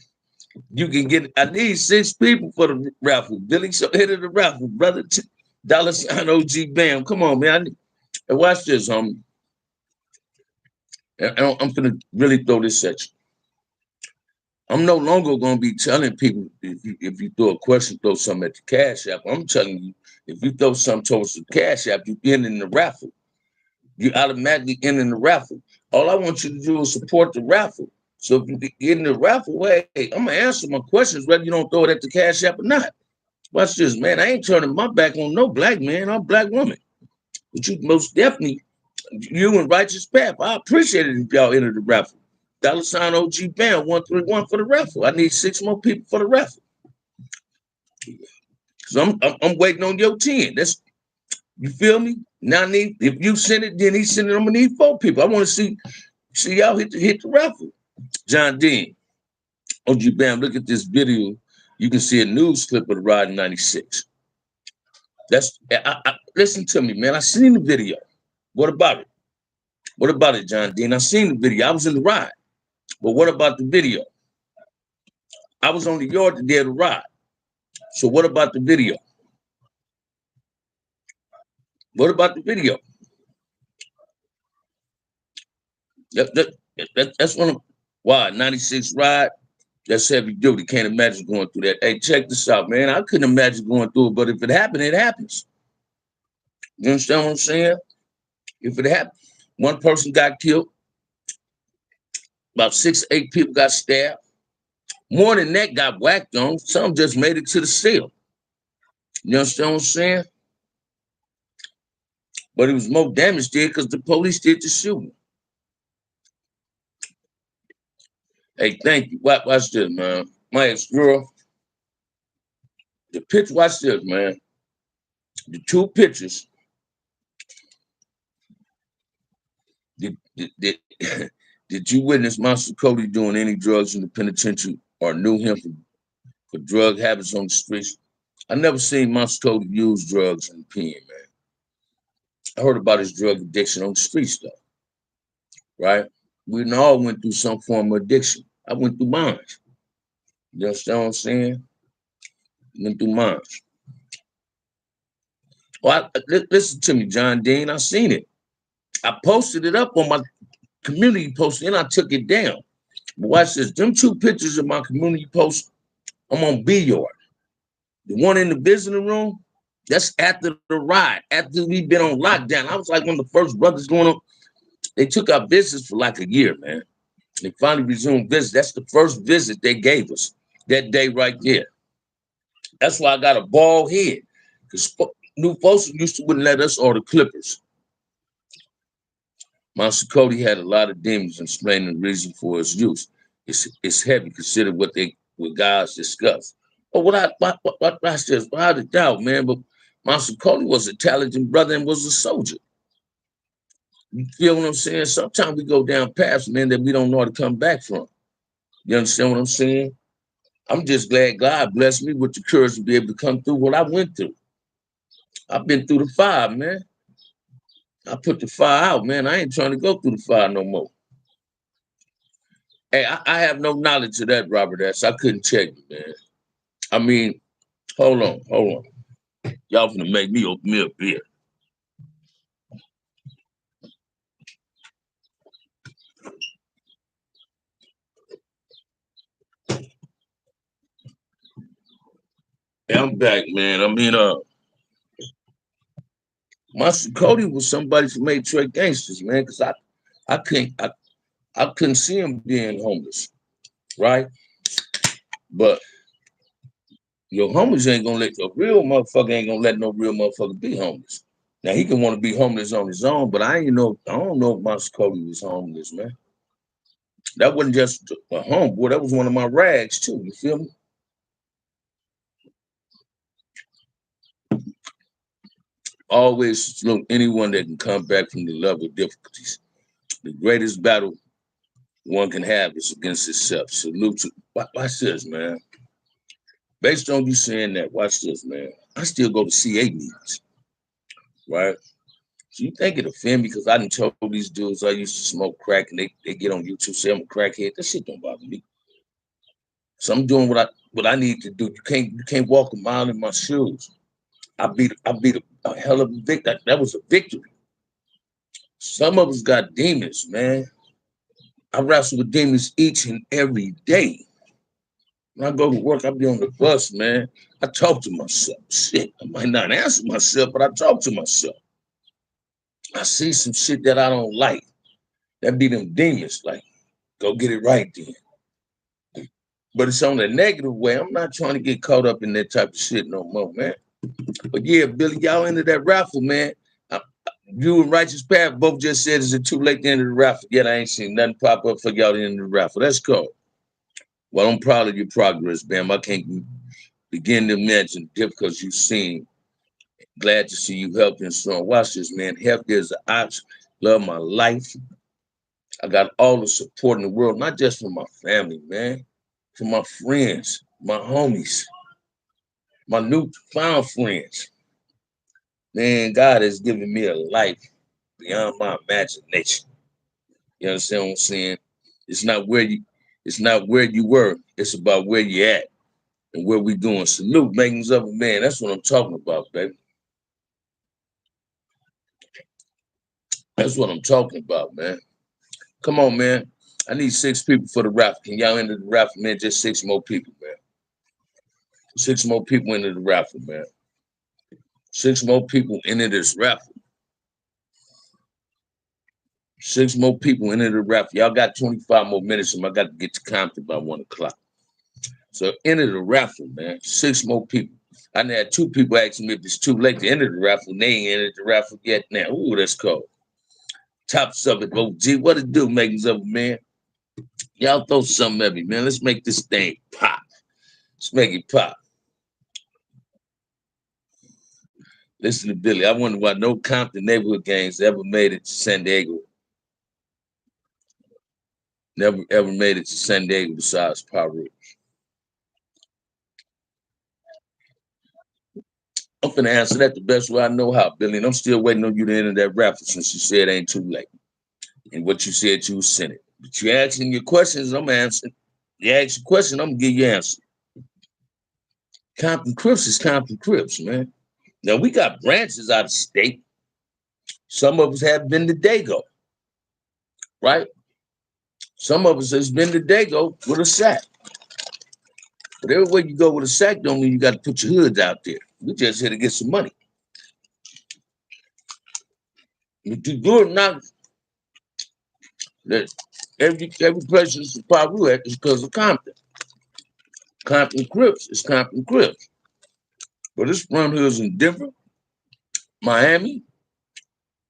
You can get. I need 6 people for the raffle. Billy, so hit of the raffle, brother. $sign OG Bamm. Come on, man. And watch this, I'm gonna really throw this at you. I'm no longer gonna be telling people if you throw a question, throw something at the cash app. I'm telling you, if you throw something towards the cash app, you in the raffle. You automatically in the raffle. All I want you to do is support the raffle. So if you get in the raffle, hey, I'm gonna answer my questions whether you don't throw it at the cash app or not. Watch this, man. I ain't turning my back on no black man or black woman. But you most definitely, you and Righteous Path, I appreciate it if y'all enter the raffle. $sign OG Bamm 131 for the raffle. I need 6 more people for the raffle. So I'm waiting on your 10. That's you feel me? Now I need if you send it, then he send it. I'm gonna need 4 people. I want to see y'all hit the raffle. John Dean, OG Bam, look at this video. You can see a news clip of the ride in '96. Listen to me, man. I seen the video. What about it? What about it, John Dean? I seen the video. I was in the ride. But what about the video? I was on the yard the day of the ride. So what about the video? What about the video? That's one of why 96 ride. That's heavy duty. Can't imagine going through that. Hey, check this out, man. I couldn't imagine going through it, but if it happened, it happens. You understand what I'm saying? If it happened, one person got killed, about 6, 8 people got stabbed. More than that got whacked on. Some just made it to the cell. You understand what I'm saying? But it was more damage did because the police did the shooting. Hey, thank you. Watch this, man. My ex-girl, the picture, watch this, man. The 2 pictures, did, did you witness Monster Cody doing any drugs in the penitentiary or knew him for drug habits on the streets? I never seen Monster Cody use drugs in the pen, man. I heard about his drug addiction on the streets, though, right? We all went through some form of addiction. I went through mine. You understand what I'm saying? Went through mine. Well, listen to me, John Dean. I seen it. I posted it up on my community post, and I took it down. But watch this. Them 2 pictures of my community post, I'm on B Yard. The one in the visiting room, that's after the ride, after we've been on lockdown. I was like one of the first brothers going on. They took our visits for like a year, man. They finally resumed visits. That's the first visit they gave us that day right there. That's why I got a bald head. Because new folks used to wouldn't let us order clippers. Monster Cody had a lot of demons explaining the reason for its use. It's heavy considered what guys discuss. But what I said, without a doubt, man, but Monster Cody was a talented brother and was a soldier. You feel what I'm saying? Sometimes we go down paths, man, that we don't know how to come back from. You understand what I'm saying? I'm just glad God blessed me with the courage to be able to come through what I went through. I've been through the fire, man. I put the fire out, man. I ain't trying to go through the fire no more. Hey, I have no knowledge of that, Robert S. I couldn't check you, man. I mean, hold on. Y'all finna make me open me a beer. Hey, I'm back, man. I mean, Monster Cody was somebody who made Trey gangsters, man, because I couldn't see him being homeless, right? But your homeless ain't gonna let a real motherfucker ain't gonna let no real motherfucker be homeless. Now he can want to be homeless on his own, but I don't know if Monster Cody was homeless, man. That wasn't just a homeboy, that was one of my rags too. You feel me? Always look anyone that can come back from the level of difficulties. The greatest battle one can have is against itself. Salute to watch this, man. Based on you saying that, watch this, man. I still go to CA meetings, right? So you think it offend me because I done told these dudes I used to smoke crack and they get on YouTube say I'm a crackhead. That shit don't bother me. So I'm doing what I need to do. You can't walk a mile in my shoes. I beat a hell of a victory. That was a victory. Some of us got demons, man. I wrestle with demons each and every day. When I go to work, I be on the bus, man. I talk to myself. Shit, I might not answer myself, but I talk to myself. I see some shit that I don't like. That be them demons. Like, go get it right then. But it's on the negative way. I'm not trying to get caught up in that type of shit no more, man. But yeah, Billy, y'all into that raffle, man. You and Righteous Path both just said, is it too late to enter the raffle? Yet I ain't seen nothing pop up for y'all to enter the raffle. That's cool. Well, I'm proud of your progress, Bam. I can't Begin to imagine the difficulties you've seen. Glad to see you healthy and strong. Watch this, man. Healthy as an ox. Love my life. I got all the support in the world, not just from my family, man, from my friends, my homies, my newfound friends. Man, God has given me a life beyond my imagination. You understand what I'm saying? It's not where you, it's not where you were. It's about where you at and where we going. Salute, makings of a man. That's what I'm talking about, baby. That's what I'm talking about, man. Come on, man. I need 6 people for the raffle. Can y'all enter the raffle, man? Just 6 more people, man. 6 more people into the raffle, man. 6 more people into this raffle. 6 more people into the raffle. Y'all got 25 more minutes, and I got to get to Compton by 1 o'clock. So enter the raffle, man. 6 more people. I had 2 people asking me if it's too late to enter the raffle. And they ain't entered the raffle yet now. Ooh, that's cold. Top subject, OG. What it do, makings of a man? Y'all throw something at me, man. Let's make this thing pop. Let's make it pop. Listen to Billy. I wonder why no Compton neighborhood gangs ever made it to San Diego. Never ever made it to San Diego besides Power Ridge. I'm finna answer that the best way I know how, Billy. And I'm still waiting on you to enter that raffle since you said it ain't too late. And what you said you sent it. But you asking your questions, I'm answering. You ask your question, I'm gonna give you an answer. Compton Crips is Compton Crips, man. Now we got branches out of state. Some of us have been to Dago, right? Some of us has been to Dago with a sack. But everywhere you go with a sack don't mean you got to put your hoods out there. We just here to get some money. If you do it now, that every place is probably at is because of Compton. Compton Crips is Compton Crips. But it's from hills in Denver, Miami,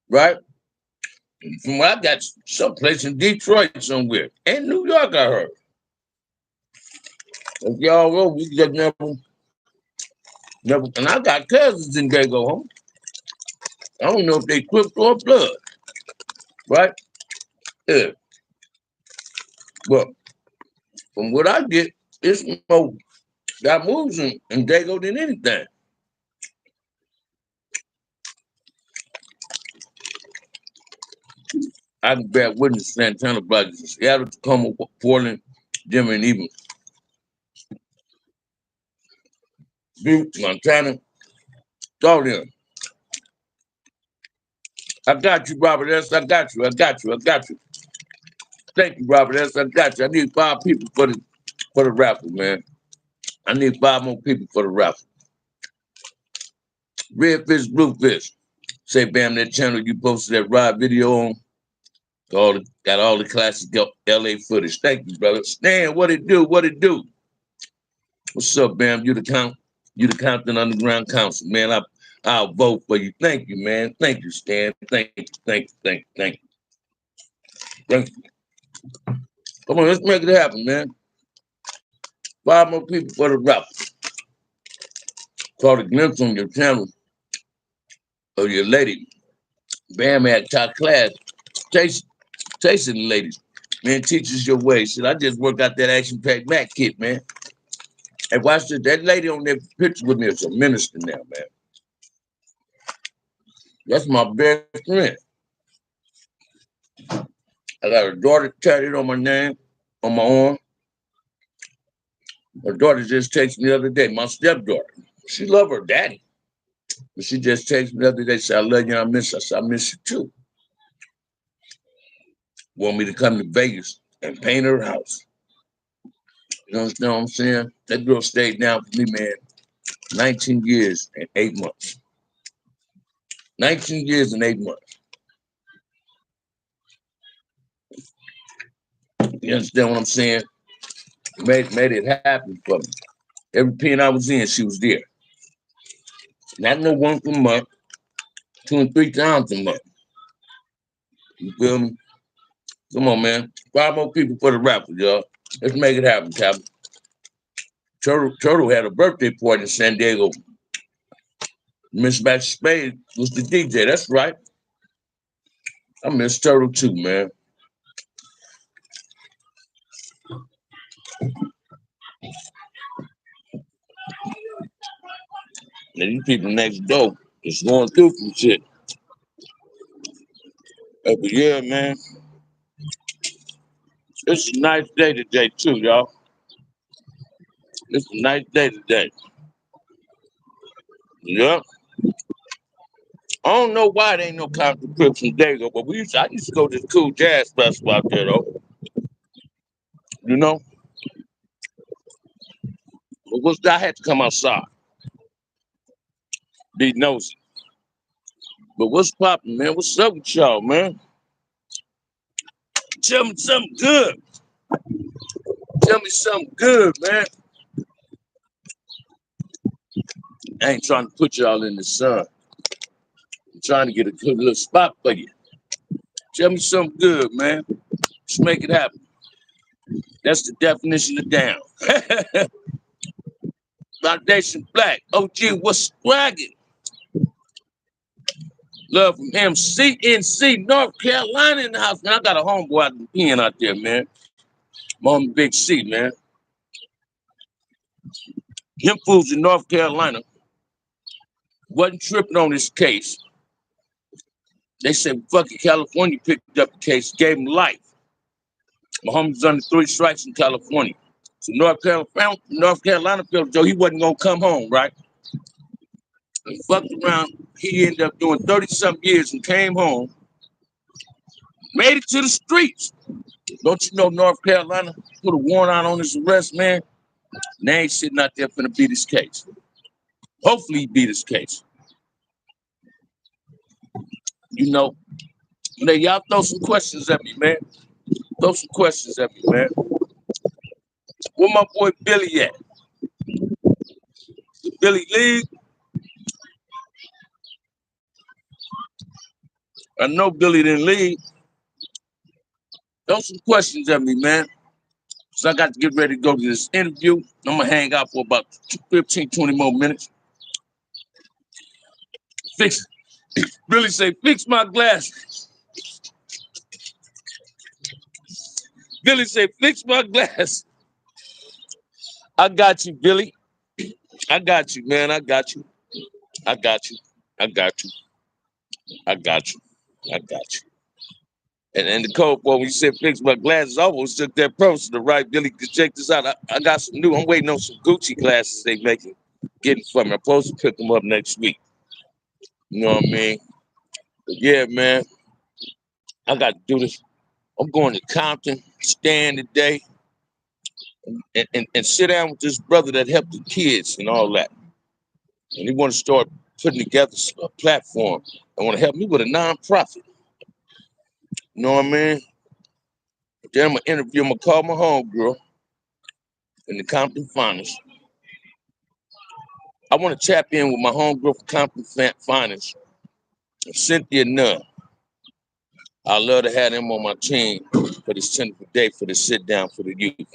right? And from what I got someplace in Detroit somewhere. And New York, I heard. If y'all know, we just never, and I got cousins in Dago, home. I don't know if they Crips or blood, right? Yeah. But from what I get, it's more got moves in Dago than anything. I can bear witness to Santana Brothers in Seattle, Tacoma, Portland, Denver, and even Butte, Montana. All them. I got you, Robert S. I got you. I got you. I got you. Thank you, Robert S. I got you. I need 5 people for the raffle, man. I need 5 more people for the raffle. Red fish, blue fish. Say, Bamm, that channel you posted that ride video on. Got all the classic LA footage. Thank you, brother. Stan, what it do? What it do? What's up, Bamm? You the Compton Underground Council, man. I'll vote for you. Thank you, man. Thank you, Stan. Thank you, thank you, thank you, thank you. Thank you. Come on, let's make it happen, man. 5 more people for the raffle. Caught a glimpse on your channel of your lady. Bamm had top class. Tasting the ladies. Man, teaches your way. Shit, I just worked out that Action Pack Mac kit, man. And watch this. That lady on that picture with me is a minister now, man. That's my best friend. I got her daughter tattooed on my name, on my arm. Her daughter just texted me the other day, my stepdaughter. She love her daddy. But she just texted me the other day, said, I love you, I miss you. I said, I miss you too. Want me to come to Vegas and paint her house. You understand what I'm saying? That girl stayed down for me, man, 19 years and 8 months. 19 years and 8 months. You understand what I'm saying? Made it happen for me. Every pen I was in, she was there. Not no once a month, 2 and 3 times a month. You feel me? Come on, man. 5 more people for the raffle, y'all. Let's make it happen, Captain. Turtle had a birthday party in San Diego. Miss Max Spade was the DJ. That's right. I miss Turtle too, man. And these people next door is going through some shit. But yeah, man, it's a nice day today too, y'all. It's a nice day today. Yeah. I don't know why there ain't no Compton Crips in Dago, but I used to go to the cool jazz festival out there though. You know? But I had to come outside, be nosy. But what's poppin', man? What's up with y'all, man? Tell me something good. Tell me something good, man. I ain't trying to put y'all in the sun. I'm trying to get a good little spot for you. Tell me something good, man. Let's make it happen. That's the definition of down. Foundation Black. OG, what's swaggin'? Love from him. CNC, North Carolina in the house. Man, I got a homeboy out in Penn out there, man. I'm on Big C, man. Him fools in North Carolina wasn't tripping on this case. They said fucking California picked up the case, gave him life. My homie's under 3 strikes in California. So North Carolina felt Joe, he wasn't gonna come home, right? And fucked around. He ended up doing 30-something years and came home, made it to the streets. Don't you know North Carolina put a warrant out on his arrest, man? And they ain't sitting out there finna beat his case. Hopefully he beat his case. You know, y'all throw some questions at me, man. Throw some questions at me, man. Where my boy Billy at? Billy Lee? I know Billy didn't leave. Throw some questions at me, man. So I got to get ready to go to this interview. I'm gonna hang out for about 15, 20 more minutes. Fix Billy say, fix my glass. Billy say, fix my glass. I got you, Billy. I got you, man. I got you. I got you. I got you. I got you. I got you. And the code boy, when you said fix my glasses, I almost took that person to right, Billy, to check this out. I got some new, I'm waiting on some Gucci glasses they making, getting for me. I'm supposed to pick them up next week. You know what I mean? But yeah, man, I got to do this. I'm going to Compton, stand today, and sit down with this brother that helped the kids and all that. And he want to start putting together a platform. I want to help me with a nonprofit. You know what I mean? Then I'm going to interview, I'm going to call my homegirl in the Compton Finest. I want to tap in with my homegirl for Compton Finance, Cynthia Nunn. I love to have them on my team for this 10th day for the sit down for the youth.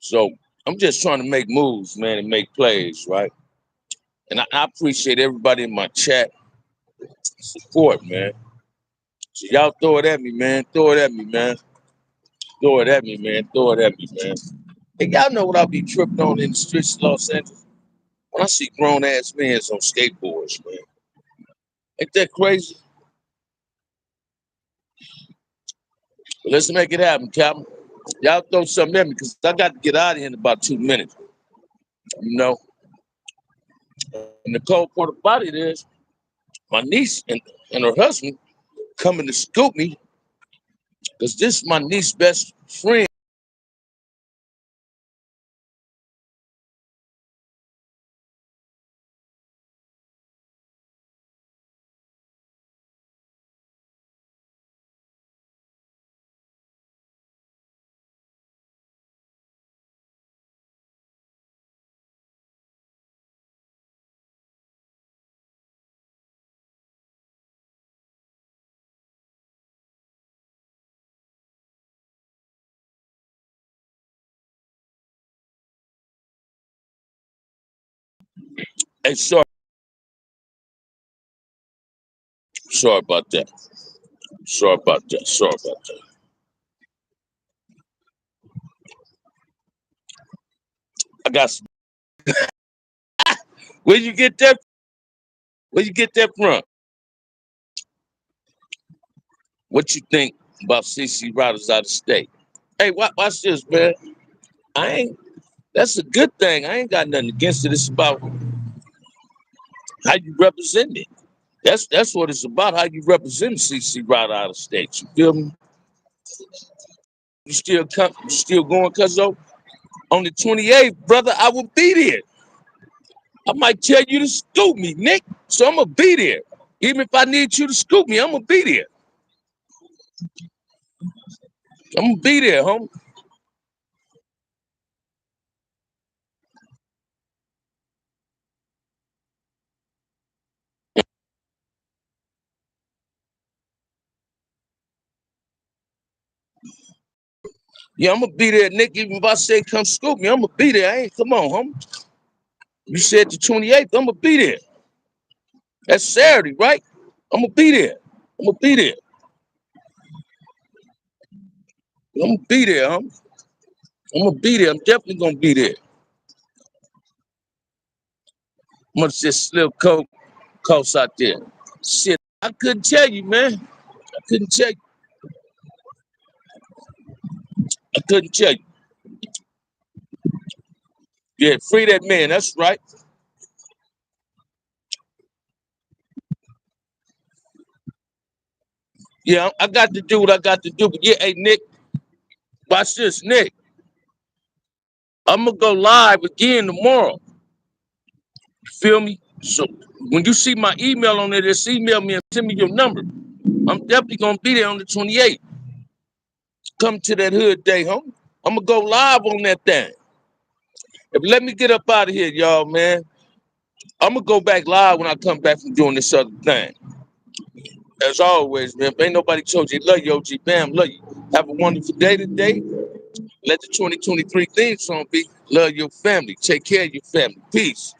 So I'm just trying to make moves, man, and make plays, right? And I appreciate everybody in my chat support, man. So y'all throw it at me, man. Throw it at me, man. Throw it at me, man. Throw it at me, man. And y'all know what I be tripping on in the streets of Los Angeles? When I see grown ass men on skateboards, man. Ain't that crazy? But let's make it happen, Captain. Y'all throw something at me because I got to get out of here in about 2 minutes. You know? And the cold part about it is my niece and her husband coming to scoop me because this is my niece's best friend. Hey, sorry about that. Sorry about that. Sorry about that. I got some. Where you get that? Where you get that from? What you think about CC riders out of state? Hey, watch this, man. I ain't. That's a good thing. I ain't got nothing against it. It's about how you represent it. That's what it's about. How you represent CC rider out of state. You feel me? You still come? You still going? Cause though on the 28th, brother, I will be there. I might tell you to scoop me, Nick. So I'm gonna be there. Even if I need you to scoop me, I'm gonna be there. I'm gonna be there, homie. Yeah, I'm gonna be there, Nick. Even if I say come scoop me, I'm gonna be there. Hey, come on, homie. You said the 28th, I'm gonna be there. That's Saturday, right? I'm gonna be there. I'm gonna be there. I'm gonna be there, homie. I'm gonna be there. I'm definitely gonna be there. I'm gonna just slip coast out there. Shit, I couldn't tell you, man. I couldn't tell you. I couldn't tell you. Yeah, free that man. That's right. Yeah, I got to do what I got to do. But yeah, hey Nick, watch this, Nick. I'm gonna go live again tomorrow. You feel me? So when you see my email on there, just email me and send me your number. I'm definitely gonna be there on the 28th. Come to that hood day, homie. I'm gonna go live on that thing. If let me get up out of here, y'all, man. I'm gonna go back live when I come back from doing this other thing. As always, man. If ain't nobody told you, love you, OG Bamm, love you. Have a wonderful day today. Let the 2023 theme song be love your family. Take care of your family. Peace.